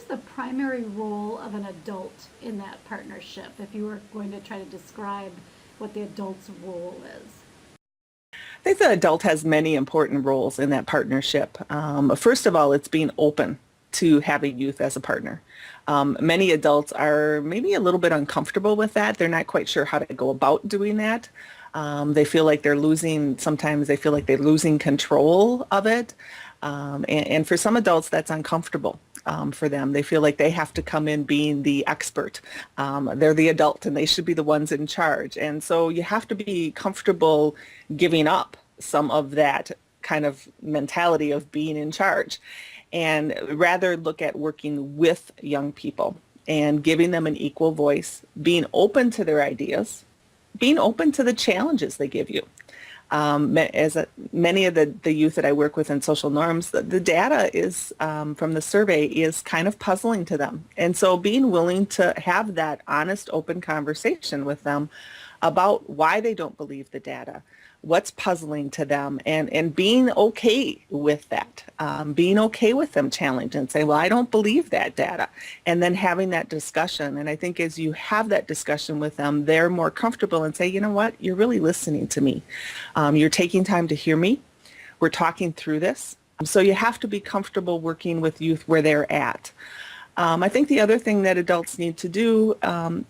the primary role of an adult in that partnership, if you were going to try to describe what the adult's role is? I think the adult has many important roles in that partnership. First of all, it's being open to having youth as a partner. Many adults are maybe a little bit uncomfortable with that. They're not quite sure how to go about doing that. They feel like sometimes they feel like they're losing control of it. And for some adults, that's uncomfortable for them. They feel like they have to come in being the expert. They're the adult and they should be the ones in charge. And so you have to be comfortable giving up some of that kind of mentality of being in charge and rather look at working with young people and giving them an equal voice, being open to their ideas, being open to the challenges they give you. Many of the youth that I work with in social norms, the data is from the survey is kind of puzzling to them. And so being willing to have that honest, open conversation with them about why they don't believe the data, what's puzzling to them, and being okay with that, being okay with them challenging and say, well, I don't believe that data, and then having that discussion. And I think as you have that discussion with them, they're more comfortable and say, you know what, you're really listening to me. You're taking time to hear me. We're talking through this. So you have to be comfortable working with youth where they're at. I think the other thing that adults need to do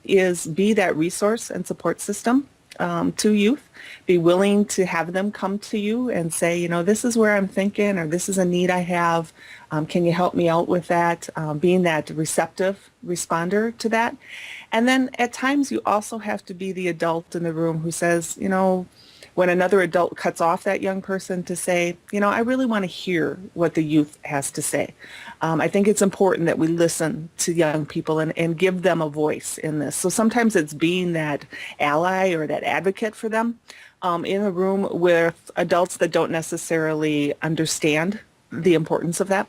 is be that resource and support system to youth. Be willing to have them come to you and say, you know, this is where I'm thinking, or this is a need I have. Can you help me out with that? Being that receptive responder to that. And then at times you also have to be the adult in the room who says, you know, when another adult cuts off that young person to say, you know, I really want to hear what the youth has to say. I think it's important that we listen to young people and give them a voice in this. So sometimes it's being that ally or that advocate for them in a room with adults that don't necessarily understand the importance of that.